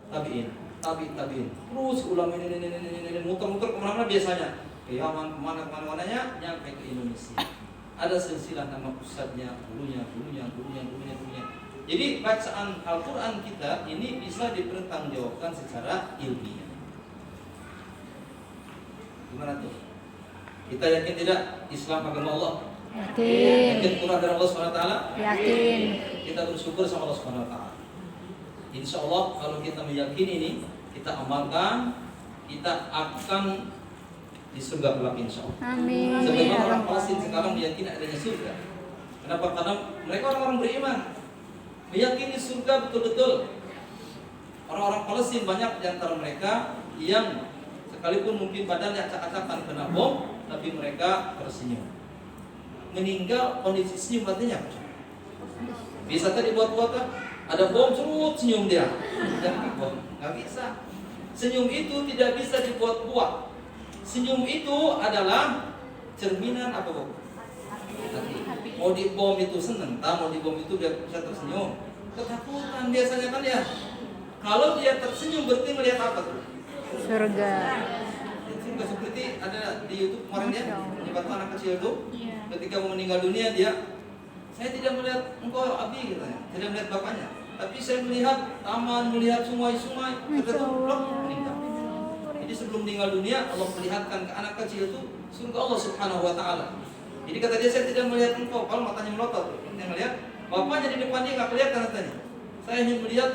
tabiin, tabiin. Terus ulama ini muter-muter kemana-mana biasanya. Ke Yaman, kemana-mananya, nyampe ke Indonesia. Ada silsilah nama ustadznya, gurunya. Jadi bacaan Al-Quran kita ini bisa dipertanggungjawabkan secara ilmiah. Gimana tuh? Kita yakin tidak Islam agama Allah? Yakin. Yakin Quran dari Allah SWT? Yakin. Kita bersyukur sama Allah SWT. Insya Allah kalau kita meyakini ini, kita amalkan, kita akan di surga kelak insya Allah. Amin. Sebagaimana orang Palestina sekarang meyakini adanya surga. Kenapa? Karena mereka orang-orang beriman, meyakini surga betul-betul. Orang-orang Palestina banyak di antara mereka yang sekalipun mungkin badannya acak-acakan kena bom, tapi mereka tersenyum. Meninggal kondisi senyum artinya apa? Bisa tadi buat-buat kan? Ada bom cerut senyum dia. Jangan bom, nggak bisa. Senyum itu tidak bisa dibuat-buat. Senyum itu adalah cerminan apa bu? Mau dibom itu seneng, mau dibom itu dia bisa tersenyum. Ketakutan biasanya kan ya. Kalau dia tersenyum berarti melihat apa tuh? Surga. Surga seperti ada di YouTube kemarin ya, menyebabkan anak kecil itu ketika mau meninggal dunia dia, saya tidak melihat engkau Abi katanya, tidak melihat bapaknya, tapi saya melihat taman, melihat sungai-sungai, terus meninggal. Jadi sebelum meninggal dunia Allah perlihatkan ke anak kecil itu surga Allah Subhanahu wa taala. Jadi kata dia, saya tidak melihat engkau, kalau matanya melotot, dia melihat bapaknya di depan dia nggak kelihatan katanya. Saya hanya melihat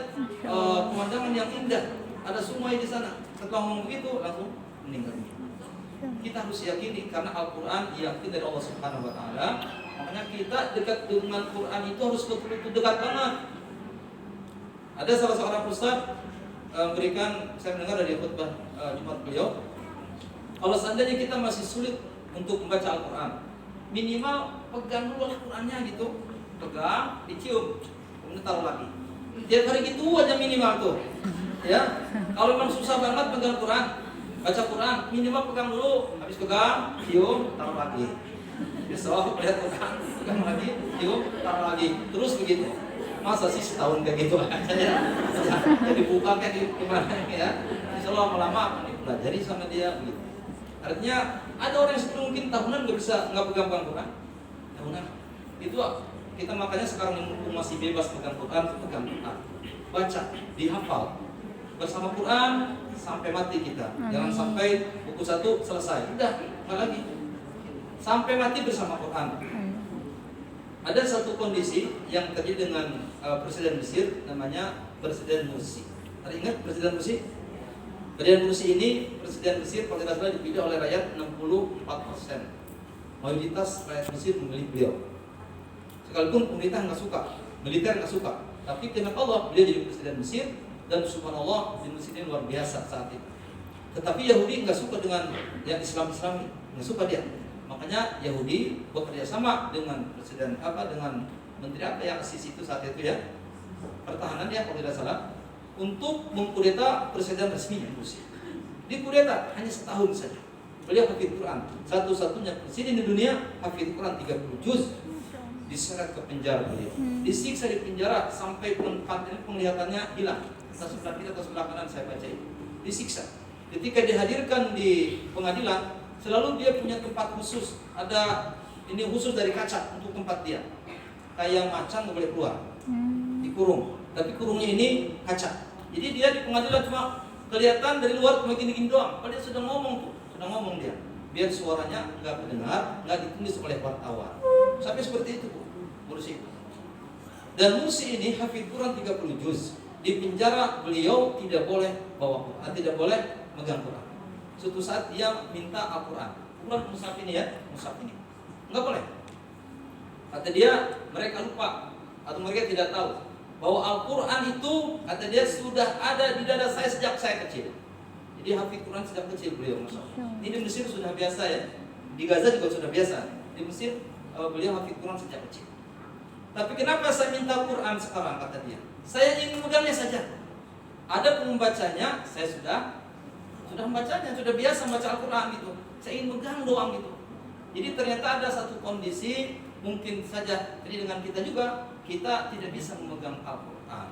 pemandangan yang indah, ada sungai di sana. Setelah ngomong begitu langsung meninggal dunia. Kita harus yakini karena Al-Quran yakin dari Allah Subhanahu wa taala. Makanya kita dekat dengan Quran itu harus betul-betul dekat banget. Ada salah seorang ustaz memberikan, saya mendengar dari khutbah Jumat beliau, kalau seandainya kita masih sulit untuk membaca Al-Quran, minimal pegang dulu Al-Qurannya gitu, pegang, dicium, kemudian taruh lagi. Tiap hari gitu aja minimal tuh, ya. Kalau memang susah banget pegang Quran, baca Quran, minimal pegang dulu, habis pegang, cium, taruh lagi. Besok lihat pegang lagi, cium, taruh lagi, terus begitu. Masa sih setahun kayak gitu aja ya? Jadi buka kayak gimana ya? Insya Allah lama akan dipelajari sama dia gitu. Artinya ada orang yang sebelum mungkin tahunan nggak pegang Quran. Tahunan itu kita makanya sekarang yang masih bebas pegang Quran, pegang Quran, baca, dihafal bersama Quran sampai mati kita. Jangan sampai buku satu selesai, udah nggak lagi. Sampai mati bersama Quran. Ada satu kondisi yang terjadi dengan Presiden Mesir, namanya Presiden Mursi. Ada ingat Presiden Mursi? Presiden Mursi ini, Presiden Mesir kalau tidak salah dipilih oleh rakyat 64%. Mayoritas rakyat Mesir memilih beliau. Sekalipun pemerintah nggak suka, militer nggak suka, tapi dengan Allah beliau jadi Presiden Mesir dan subhanallah di Mesir ini luar biasa saat itu. Tetapi Yahudi nggak suka dengan yang Islam-Islami, nggak suka dia. Makanya Yahudi bekerja sama dengan presiden dengan menteri yang asis itu saat itu ya, pertahanan ya kalau tidak salah, untuk mengkudeta presiden resminya Rusia. Dikudeta hanya setahun saja. Beliau hafid Quran, satu-satunya presiden di dunia hafid Quran 30 juz. Diseret ke penjara beliau, disiksa di penjara sampai penglihatannya hilang. Entah sebelah kiri atau sebelah kanan saya baca itu. Disiksa. Ketika dihadirkan di pengadilan, selalu dia punya tempat khusus. Ada ini khusus dari kaca untuk tempat dia. Kayak macan nggak boleh keluar, dikurung. Tapi kurungnya ini kaca. Jadi dia di pengadilan cuma kelihatan dari luar cuma gini-gini doang. Padahal dia sudah ngomong tuh, sudah ngomong dia. Biar suaranya nggak terdengar, nggak ditulis oleh wartawan. Sampai seperti itu Mursi. Dan Mursi ini hafid Quran 30 juz. Di penjara beliau tidak boleh bawa Quran, tidak boleh megang Quran. Suatu saat dia minta Al-Quran, mushaf ini ya, mushaf ini, nggak boleh. Kata dia, mereka lupa atau mereka tidak tahu bahwa Al-Quran itu, kata dia, sudah ada di dada saya sejak saya kecil. Jadi hafid Quran sejak kecil beliau, masya Allah. Ini di Mesir sudah biasa ya, di Gaza juga sudah biasa. Di Mesir beliau hafid Quran sejak kecil. Tapi kenapa saya minta Quran sekarang, kata dia? Saya ingin megangnya saja. Ada pembacanya, saya sudah membacanya, sudah biasa membaca Al-Quran gitu. Saya ingin megang doang gitu. Jadi ternyata ada satu kondisi, mungkin saja jadi dengan kita juga, kita tidak bisa memegang Al-Quran.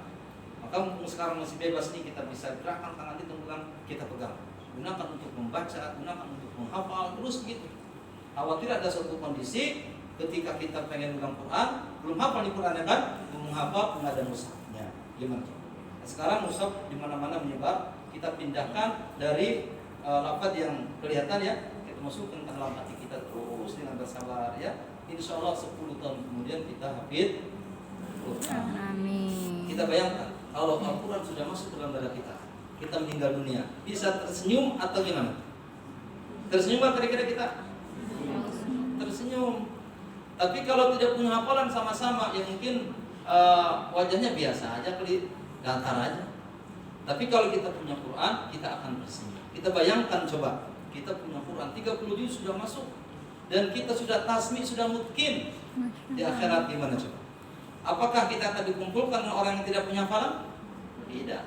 Maka mumpung sekarang masih bebas nih, kita bisa gerakan tangan itu kita pegang. Gunakan untuk membaca, gunakan untuk menghafal, terus begitu. Khawatir ada suatu kondisi ketika kita pengen pegang Quran, belum hafal di Quran ya kan, belum menghafal, nggak ada mushafnya. Gimana? Nah, sekarang mushaf di mana-mana menyebar, kita pindahkan dari lafaz yang kelihatan ya, kita masukkan ke dalam hati kita terus dengan bersabar ya. Insya Allah 10 tahun kemudian kita hafid Quran. Amin. Kita bayangkan kalau Al-Quran sudah masuk ke dalam dada kita meninggal dunia, bisa tersenyum atau gimana? Tersenyum atau kira-kira kita? Tersenyum. Tapi kalau tidak punya hafalan sama-sama, ya mungkin wajahnya biasa aja, datar aja. Tapi kalau kita punya Quran, kita akan tersenyum. Kita bayangkan coba, kita punya Quran 30 juz sudah masuk, dan kita sudah tasmi, sudah mungkin di akhirat gimana coba? Apakah kita akan dikumpulkan dengan orang yang tidak punya hafalan? Tidak.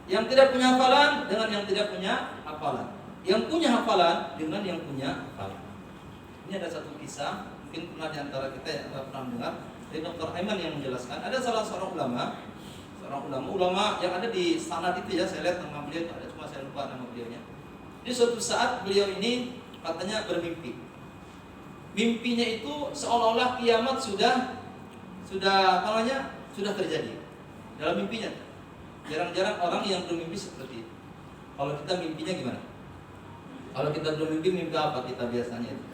Yang tidak punya hafalan dengan yang tidak punya hafalan. Yang punya hafalan dengan yang punya hafalan. Ini ada satu kisah, mungkin pernah di antara kita yang pernah mendengar dari Dr. Aiman yang menjelaskan. Ada salah seorang ulama yang ada di sanad itu ya, saya lihat nama beliau itu ada, cuma saya lupa nama beliaunya. Di suatu saat beliau ini katanya bermimpi. Mimpinya itu seolah-olah kiamat sudah terjadi dalam mimpinya. Jarang-jarang orang yang bermimpi seperti itu. Kalau kita mimpinya gimana? Kalau kita bermimpi apa kita biasanya itu?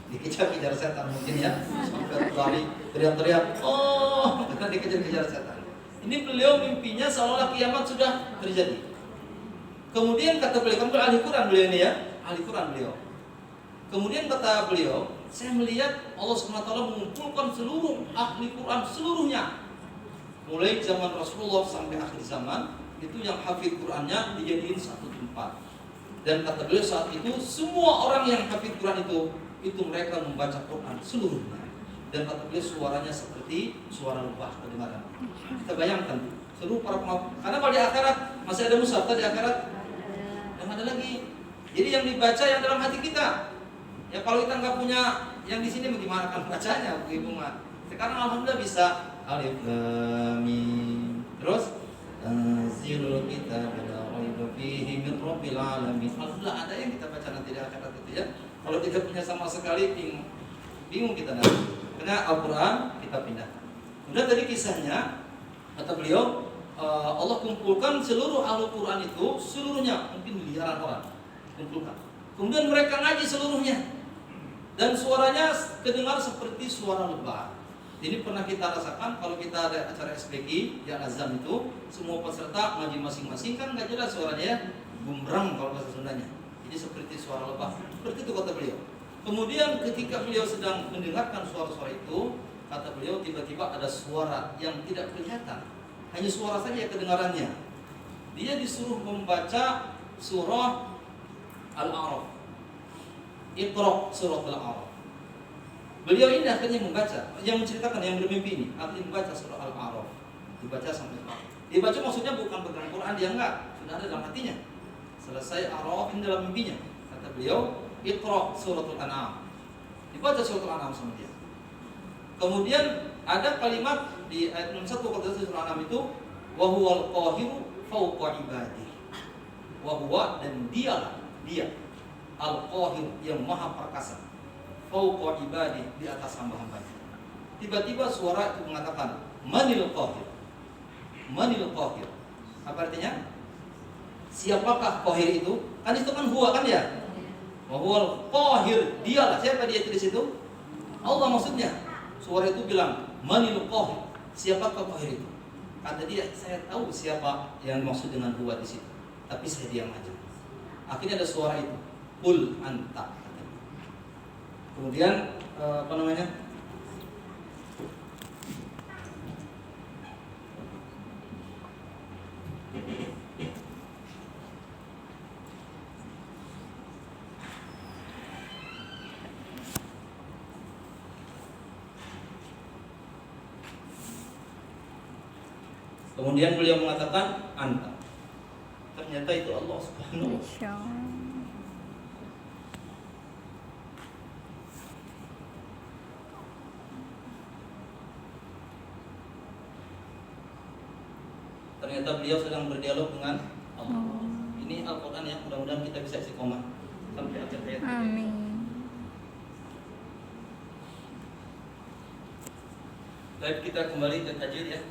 Dikejar-kejar setan mungkin ya, sampai lari teriak-teriak, oh, karena dikejar-kejar setan. Ini beliau mimpinya seolah-olah kiamat sudah terjadi. Kemudian kata beliau, kan ahli Quran beliau ini ya, ahli Quran beliau. Kemudian kata beliau, saya melihat Allah SWT mengumpulkan seluruh ahli Quran seluruhnya, mulai zaman Rasulullah sampai akhir zaman, itu yang hafid Qurannya dijadiin satu tempat. Dan kata beliau saat itu semua orang yang hafid Quran itu mereka membaca Quran seluruhnya. Dan kata beliau suaranya seperti suara lebah kedengaran. Kita bayangkan seluruh para pengawal. Karena kalau di akhirat masih ada mushaf di akhirat, yang ada lagi. Jadi yang dibaca yang dalam hati kita. Ya kalau kita nggak punya yang di sini bagaimana akan bacanya, Ibu Mat? Sekarang alhamdulillah bisa alif lam mim. Terus tanzilul kitab la raiba fihi min rabbil alamin. Alhamdulillah ada yang kita baca nanti di akhirat itu ya. Kalau tidak punya sama sekali bingung kita nanti. Karena Al-Quran kita pindahkan. Kemudian tadi kisahnya kata beliau Allah kumpulkan seluruh Al-Quran itu seluruhnya, mungkin miliaran orang kumpulkan. Kemudian mereka ngaji seluruhnya. Dan suaranya kedengar seperti suara lebah. Ini pernah kita rasakan kalau kita ada acara SPG yang azam itu, semua peserta ngaji masing-masing kan nggak jelas suaranya ya, gumbrang kalau bahasa Sundanya. Jadi seperti suara lebah. Seperti itu kata beliau. Kemudian ketika beliau sedang mendengarkan suara-suara itu, kata beliau tiba-tiba ada suara yang tidak kelihatan, hanya suara saja kedengarannya. Dia disuruh membaca surah Al-A'raf. Iqra surat Al-A'raf. Beliau ini akhirnya membaca, yang menceritakan yang bermimpi ini, akhirnya membaca surah Al-A'raf. Dibaca sampai Al-A'raf. Dibaca maksudnya bukan pegang Quran, dia enggak, sudah ada dalam hatinya. Selesai A'raf ini dalam mimpinya. Kata beliau, Iqra surat Al-An'am. Dibaca surat Al-An'am sama dia. Kemudian ada kalimat di ayat 61 kata surah Al-An'am itu, wa huwal qahiru fawqa ibadihi. Wa huwa dan dia Al-Qahir yang maha perkasa, fauqa ibadi, di atas hamba-hambanya. Tiba-tiba suara itu mengatakan manil qahir. Manil qahir. Apa artinya? Siapakah qahir itu? Kan itu kan huwa kan ya? Wa huwal qahir, dialah. Siapa dia itu di situ? Allah maksudnya. Suara itu bilang manil qahir. Siapakah qahir itu? Kata dia, saya tahu siapa yang maksud dengan huwa di situ, tapi saya diam aja. Akhirnya ada suara itu, Qul anta. Kemudian apa namanya? Kemudian beliau mengatakan anta. Ternyata itu Allah Subhanahu wa ta'ala. Ternyata Ternyata beliau sedang berdialog dengan Allah. Ini Al-Quran ya, mudah-mudahan kita bisa istiqomah sampai akhir hayat. Amin. Baik, kita kembali ke tajwid ya.